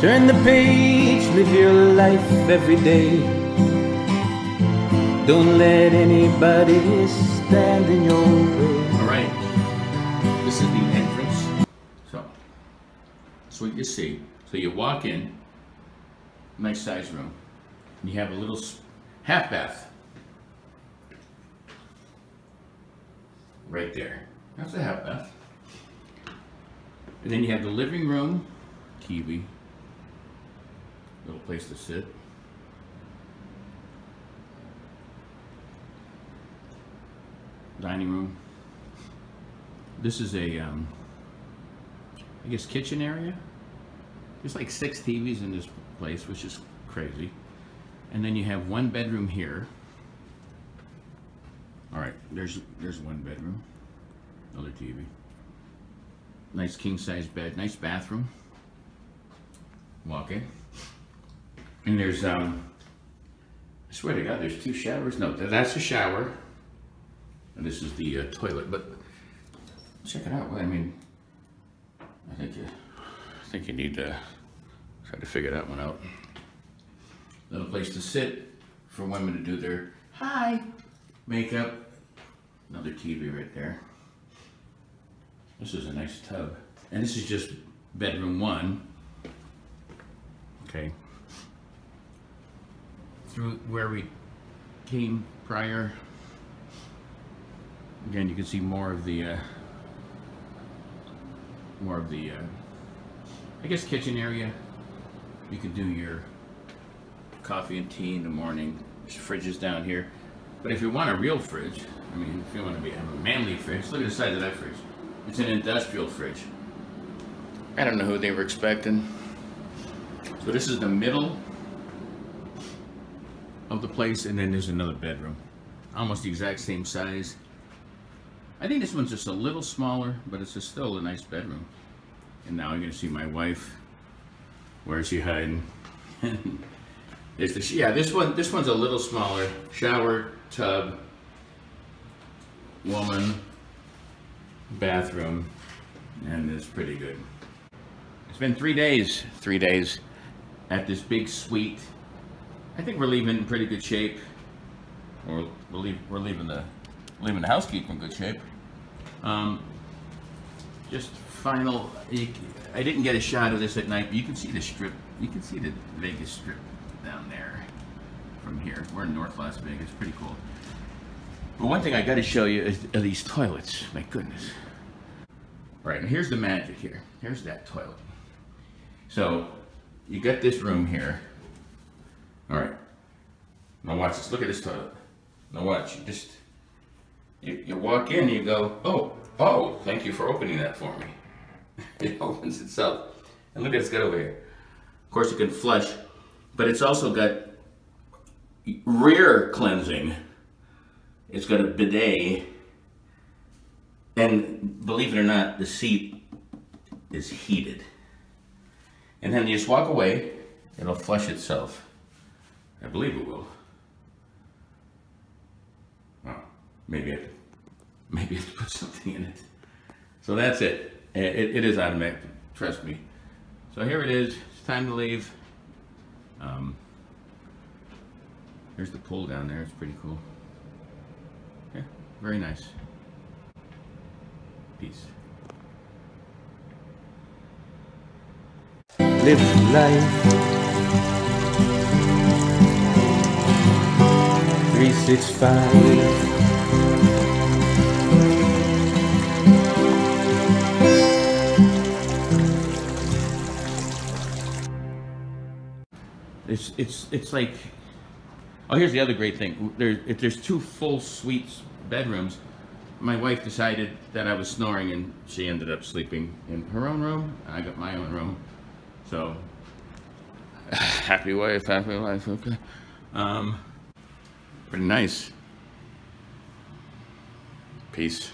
Turn the page, live your life every day. Don't let anybody stand in your way. All right, this is the entrance. So that's what you see. So you walk in, nice size room, and you have a little half bath right there. That's a half bath. And then you have the living room, TV, little place to sit. Dining room. This is a, I guess, kitchen area. There's like 6 TVs in this place, which is crazy. And then you have one bedroom here. All right, there's one bedroom, another TV. Nice king size bed, nice bathroom. Walk in. And there's, I swear to God, there's 2 showers. No, that's a shower. And this is the toilet, but check it out. I mean, I think you need to try to figure that one out. Little place to sit for women to do their makeup. Another TV right there. This is a nice tub, and this is just bedroom 1. Okay. Through where we came prior. Again, you can see more of the I guess kitchen area. You can do your coffee and tea in the morning. There's fridges down here. But if you want a real fridge, I mean, if you want to have a manly fridge, look at the size of that fridge. It's an industrial fridge. I don't know who they were expecting. So this is the middle of the place, and then there's another bedroom. Almost the exact same size. I think this one's just a little smaller, but it's still a nice bedroom. And now I'm gonna see my wife. Where is she hiding? There's the, yeah, this one's a little smaller. Shower, tub, woman, bathroom, and it's pretty good. It's been 3 days. 3 days at this big suite. I think we're leaving in pretty good shape. We're leaving the housekeeper in good shape. Just final. I didn't get a shot of this at night, but you can see the strip. You can see the Vegas Strip down there from here. We're in North Las Vegas. Pretty cool. But one thing I got to show you are these toilets. My goodness. All right, and here's the magic here. Here's that toilet. So you got this room here. All right. Now watch this. Look at this toilet. Now watch. You walk in, you go, oh, thank you for opening that for me. It opens itself. And look at it's got over here. Of course, you can flush, but it's also got rear cleansing. It's got a bidet. And believe it or not, the seat is heated. And then you just walk away, it'll flush itself. I believe it will. Well, maybe I have to put something in it. So that's it. It is automatic, trust me. So here it is. It's time to leave. There's the pool down there. It's pretty cool. Yeah, very nice. Peace. Live life 365. It's like, oh, here's the other great thing. If there's 2 full suites bedrooms, my wife decided that I was snoring, and she ended up sleeping in her own room, and I got my own room. So happy wife, okay. Pretty nice. Peace.